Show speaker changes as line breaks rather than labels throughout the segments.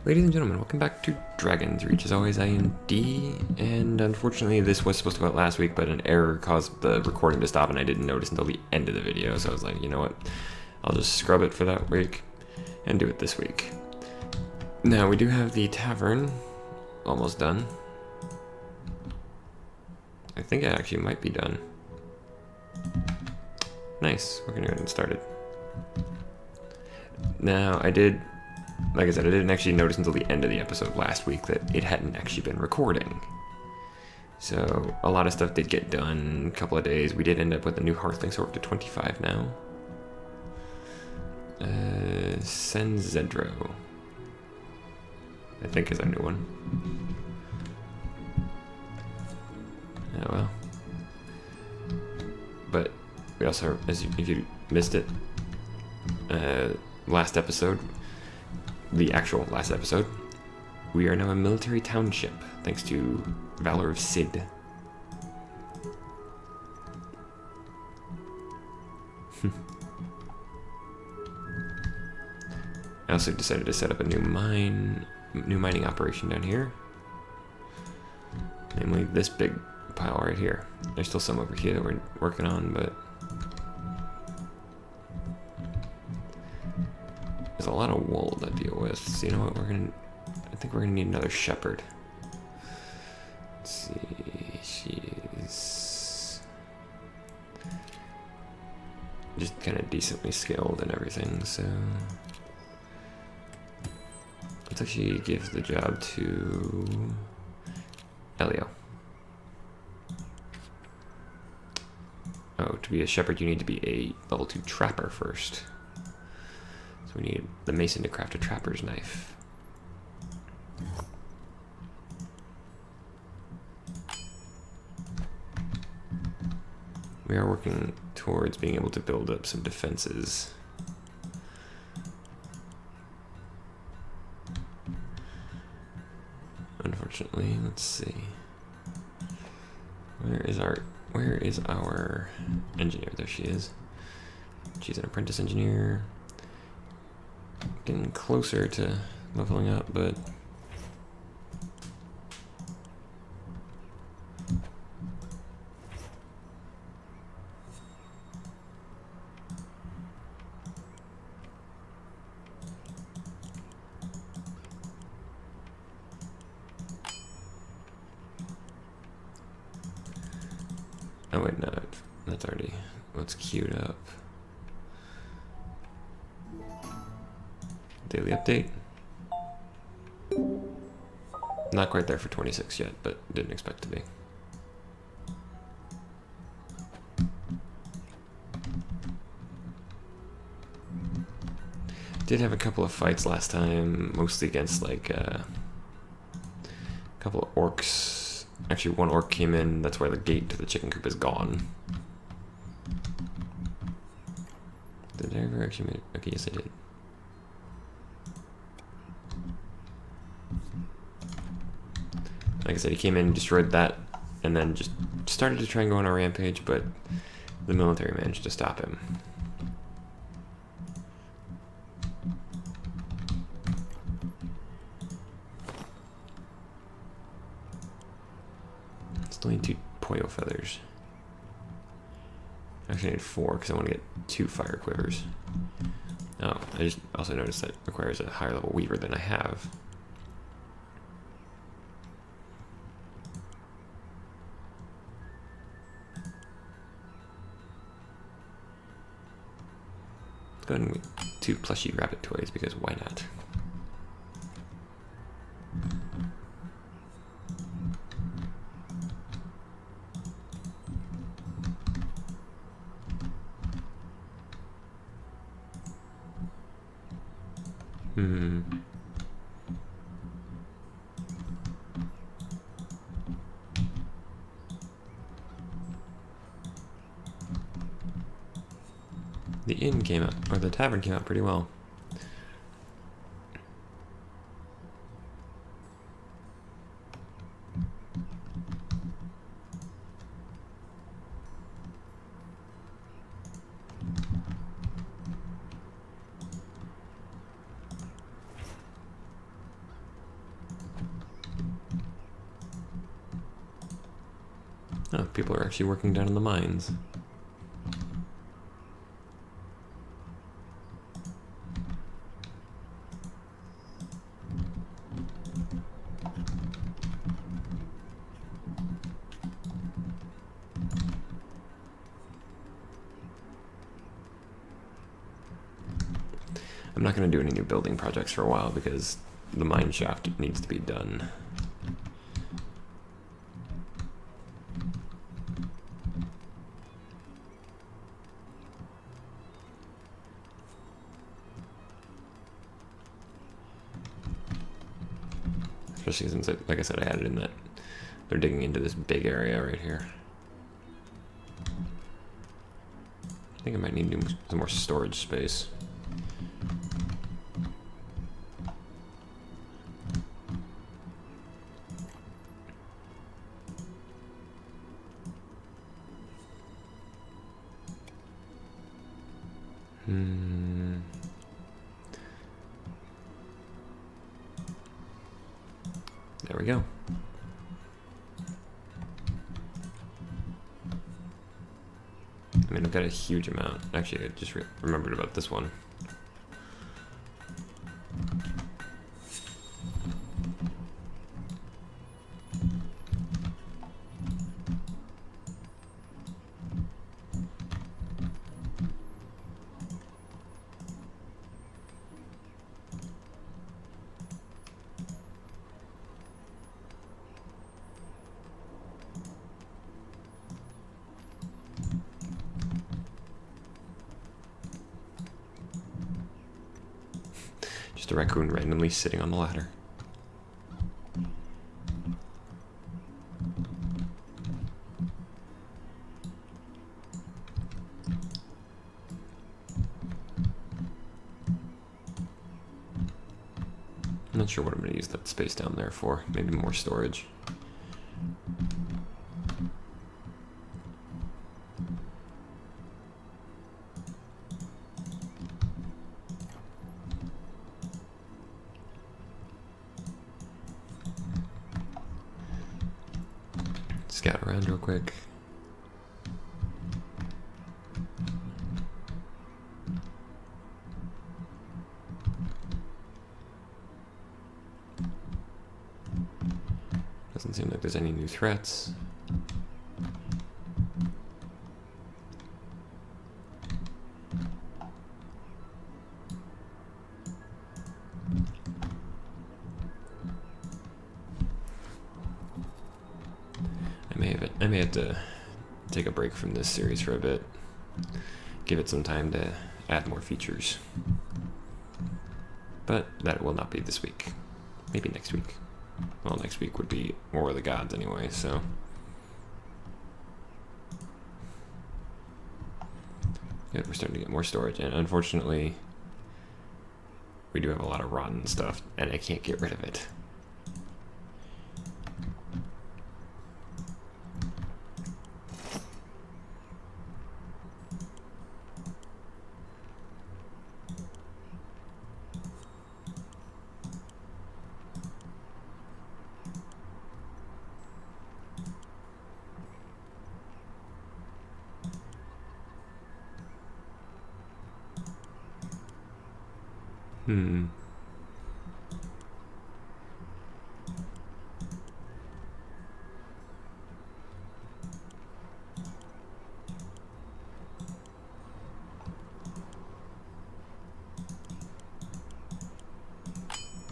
Ladies and gentlemen, welcome back to Dragon's Reach. As always, I am D, and unfortunately this was supposed to go out last week, but an error caused the recording to stop, and I didn't notice until the end of the video, so I was like, you know what, I'll just scrub it for that week, and do it this week. Now, we do have the tavern almost done. I think it actually might be done. Nice, we're gonna go ahead and start it. Now, like I said, I didn't actually notice until the end of the episode last week that it hadn't actually been recording. So, a lot of stuff did get done, a couple of days. We did end up with a new Hearthling, so we're up to 25 now. Senzedro, I think, is our new one. Oh well. But we also, if you missed it, last episode, the actual last episode, we are now a military township, thanks to Valor of Sid. I also decided to set up a new mining operation down here. Namely this big pile right here. There's still some over here that we're working on, but there's a lot of wool to deal with. So you know what, I think we're gonna need another shepherd. Let's see, she's just kind of decently skilled and everything, so let's actually give the job to Elio. Oh, to be a shepherd you need to be a level 2 trapper first. So we need the mason to craft a trapper's knife. We are working towards being able to build up some defenses. Unfortunately, let's see. Where is our engineer? There she is. She's an apprentice engineer. Getting closer to leveling up, but oh wait, no, that's already what's queued up. Daily update. Not quite there for 26 yet, but didn't expect to be. Did have a couple of fights last time, mostly against like a couple of orcs. Actually, one orc came in, that's why the gate to the chicken coop is gone. Did I ever actually make it? Okay, yes I did. Like I said, he came in, destroyed that, and then just started to try and go on a rampage, but the military managed to stop him. Still need 2 Poyo feathers. Actually, I need 4 because I want to get 2 fire quivers. Oh, I just also noticed that requires a higher level weaver than I have. Let's go ahead and make 2 plushy rabbit toys because why not? The inn came out, or the tavern came out pretty well. Oh, people are actually working down in the mines. I'm not going to do any new building projects for a while because the mine shaft needs to be done. Especially since, like I said, I added in that they're digging into this big area right here. I think I might need some more storage space. There we go. I mean, I've got a huge amount. Actually, I just remembered about this one. Just a raccoon randomly sitting on the ladder. I'm not sure what I'm going to use that space down there for. Maybe more storage. Scout around real quick. Doesn't seem like there's any new threats. I may have to take a break from this series for a bit. Give it some time to add more features. But that will not be this week. Maybe next week. Well, next week would be War of the Gods anyway, so. Good, we're starting to get more storage, and unfortunately, we do have a lot of rotten stuff, and I can't get rid of it.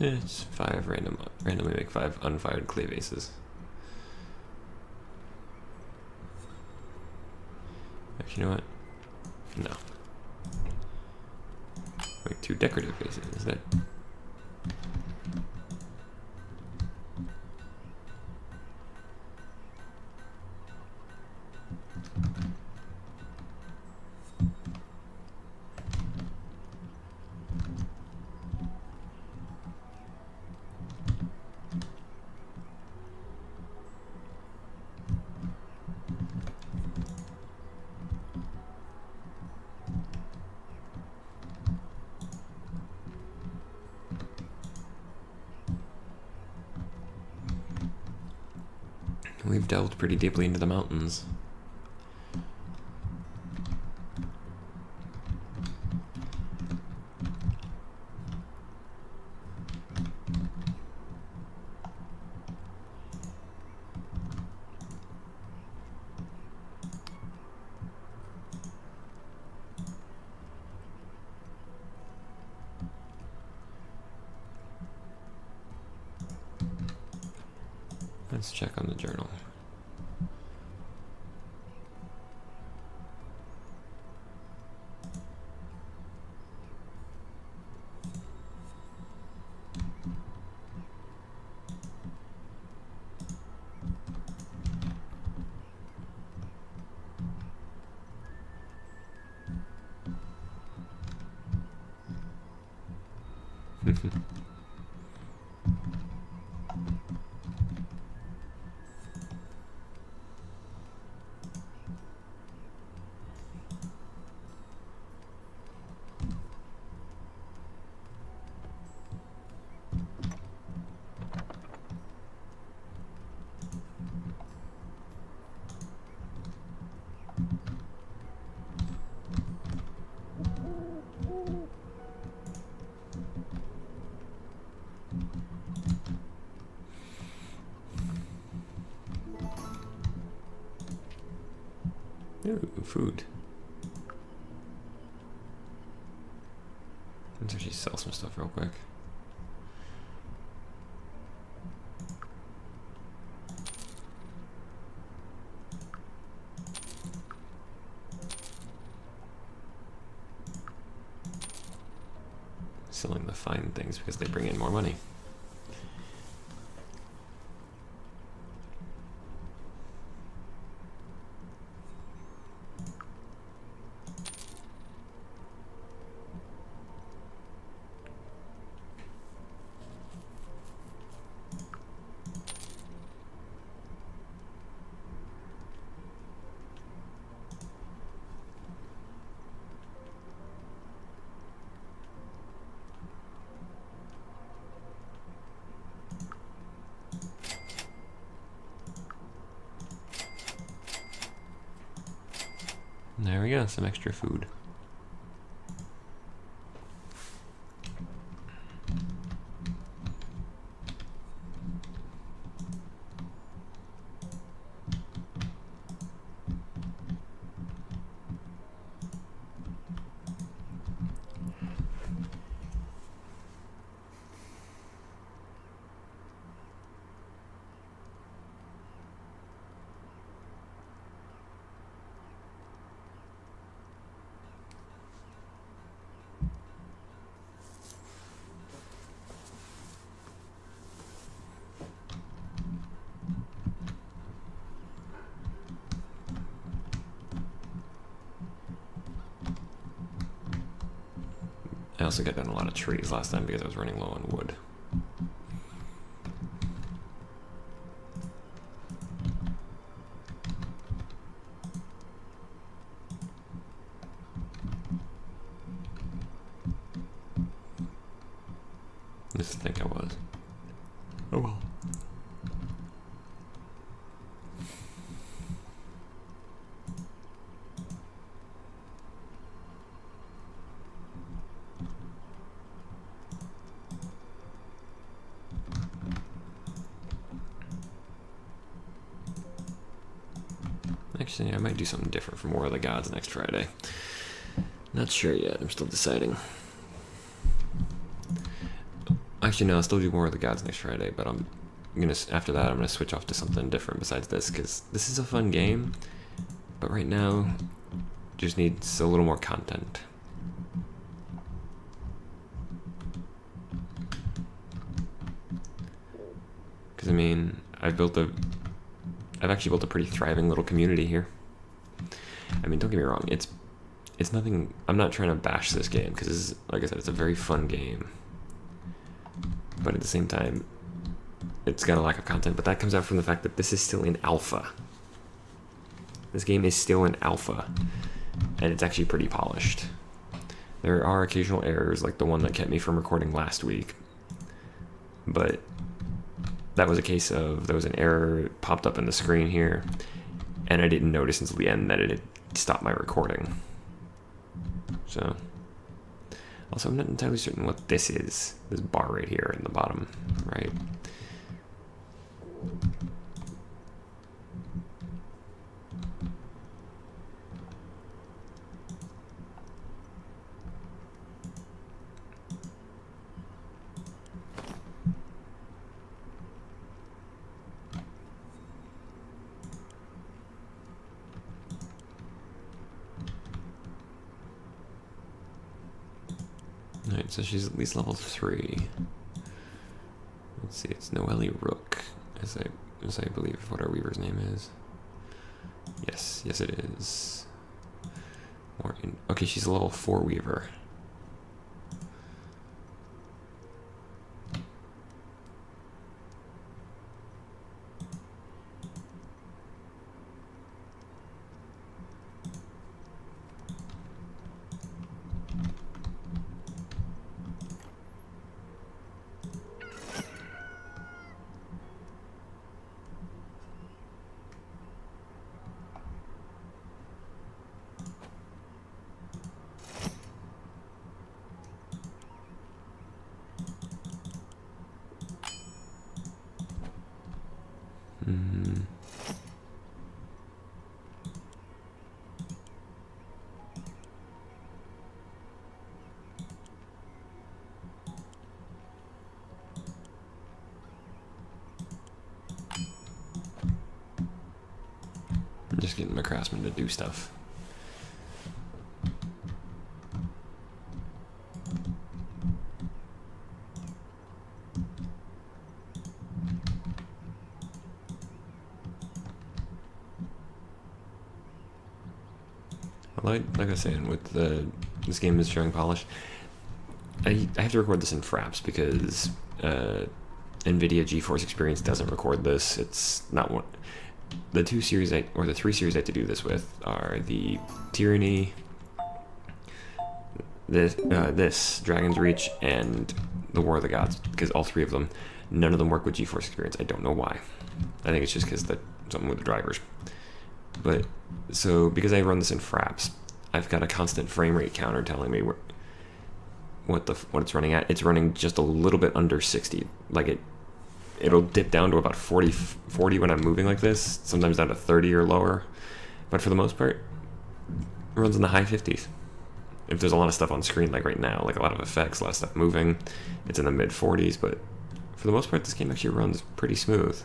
Yeah, it's 5 randomly make 5 unfired clay vases. Actually, you know what? No. Make 2 decorative vases instead. We've delved pretty deeply into the mountains. Let's check on the journal. Ooh, food. Let's actually sell some stuff real quick. Selling the fine things because they bring in more money. There we go, some extra food. I also got down a lot of trees last time because I was running low on wood. I just think I was. Oh well. Actually, I might do something different for War of the Gods next Friday. Not sure yet. I'm still deciding. Actually, no, I'll still do War of the Gods next Friday, but I'm gonna after that I'm gonna switch off to something different besides this because this is a fun game, but right now just needs a little more content. Because I mean, I've actually built a pretty thriving little community here. I mean, don't get me wrong, it's nothing. I'm not trying to bash this game because this is, like I said, it's a very fun game. But at the same time, it's got a lack of content. But that comes out from the fact that this is still in alpha. This game is still in alpha, and it's actually pretty polished. There are occasional errors, like the one that kept me from recording last week. But that was a case of there was an error popped up in the screen here, and I didn't notice until the end that it had stopped my recording. So, also I'm not entirely certain what this is, this bar right here in the bottom, right? Alright, so she's at least level 3. Let's see, it's Noelle Rook, as I believe what our weaver's name is. Yes, it is. Okay, she's a level 4 weaver. I'm just getting my craftsman to do stuff. Like I was saying, with this game is showing polish. I have to record this in fraps because NVIDIA GeForce Experience doesn't record this. It's not one. The 3 series I have to do this with are the Tyranny, this Dragon's Reach, and the War of the Gods, because all 3 of them, none of them work with GeForce Experience. I don't know why. I think it's just because something with the drivers. But so because I run this in fraps, I've got a constant frame rate counter telling me what it's running at. It's running just a little bit under 60. Like it'll dip down to about 40 when I'm moving like this, sometimes down to 30 or lower. But for the most part, it runs in the high 50s. If there's a lot of stuff on screen, like right now, like a lot of effects, a lot of stuff moving, it's in the mid 40s. But for the most part, this game actually runs pretty smooth.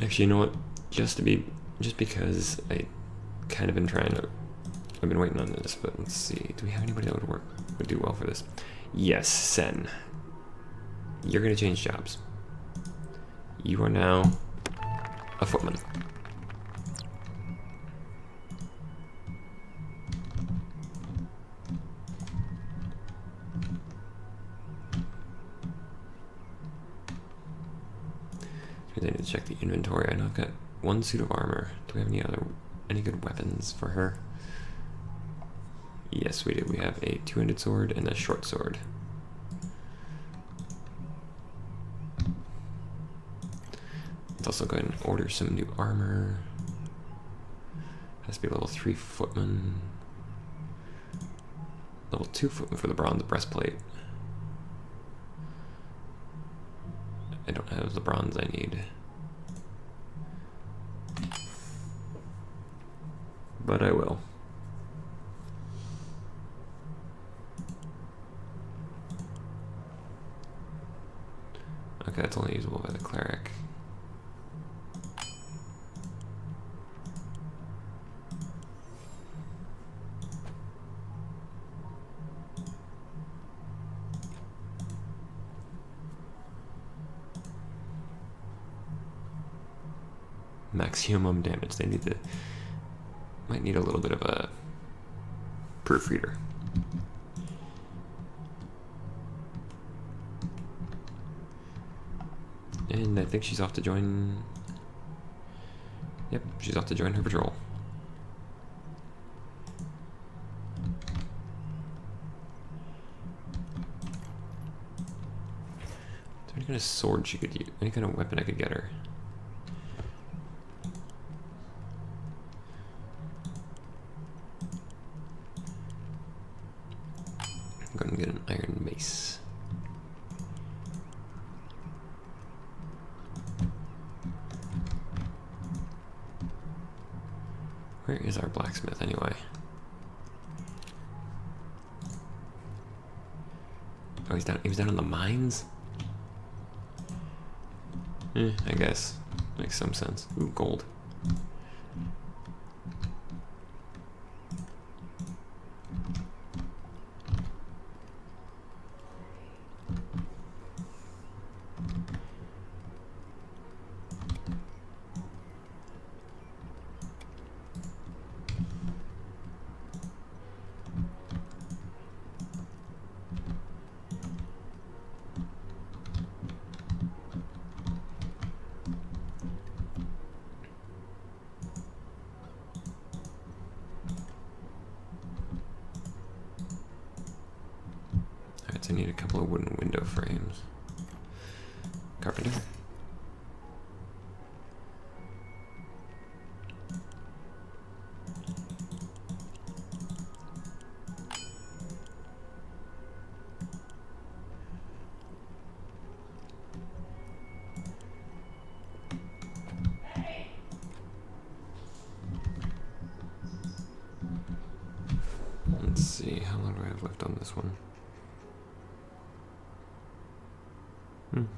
Actually, you know what? Just because I kind of been I've been waiting on this, but let's see. Do we have anybody that would do well for this? Yes, Sen. You're gonna change jobs. You are now a footman. I need to check the inventory. I know I've got 1 suit of armor. Do we have any good weapons for her? Yes, we do. We have a 2-handed sword and a short sword. Let's also go ahead and order some new armor. Has to be a level 3 footman. Level 2 footman for the bronze breastplate. I don't have the bronze I need. But I will. Okay, that's only usable by the cleric. Maximum damage. Might need a little bit of a proofreader. And I think she's off to join Yep, she's off to join her patrol. Is there any kind of sword she could use? Any kind of weapon I could get her? I'm going to get an iron mace. Where is our blacksmith anyway? Oh, he's down. He was down in the mines. I guess makes some sense. Ooh, gold. I need a couple of wooden window frames. Carpenter. Let's see, how long do I have left on this one?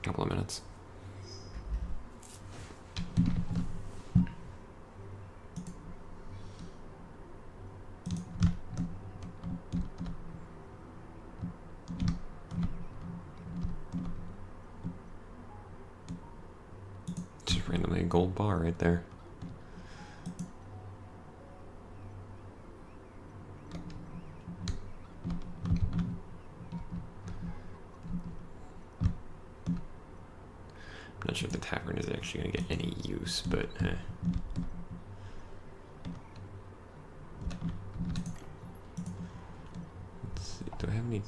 Couple of minutes. Just randomly a gold bar right there. I'm not sure if the tavern is actually going to get any use, but Let's see, do I have any?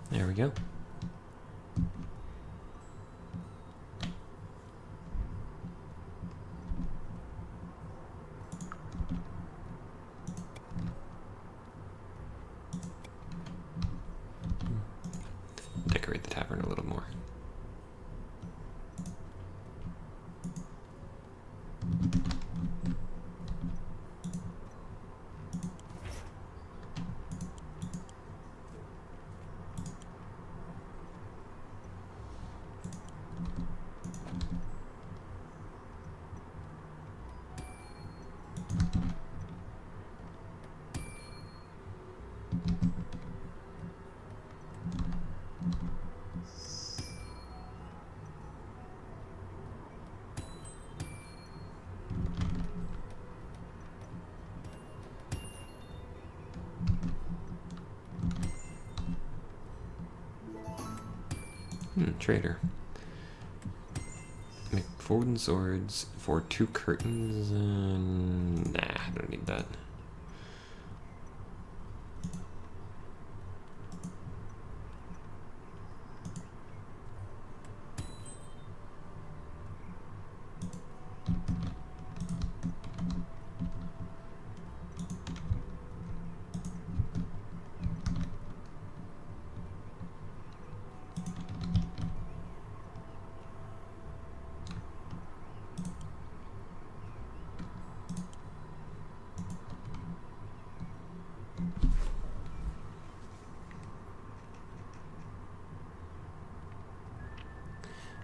There we go. Decorate the tavern a little more. Trader. Make 4 wooden swords for 2 curtains. Nah, I don't need that.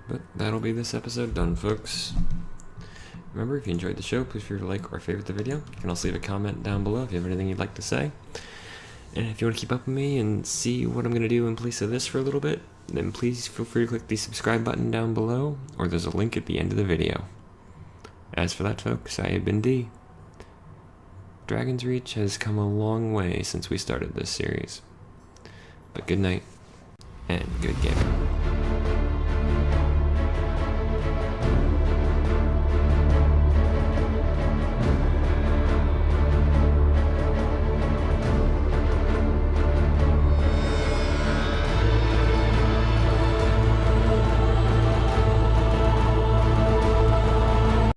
But that'll be this episode done, folks. Remember, if you enjoyed the show, please feel free to like or favorite the video. You can also leave a comment down below if you have anything you'd like to say. And if you want to keep up with me and see what I'm going to do in place of this for a little bit, then please feel free to click the subscribe button down below, or there's a link at the end of the video. As for that, folks, I have been D. Dragon's Reach has come a long way since we started this series. But good night, and good gaming.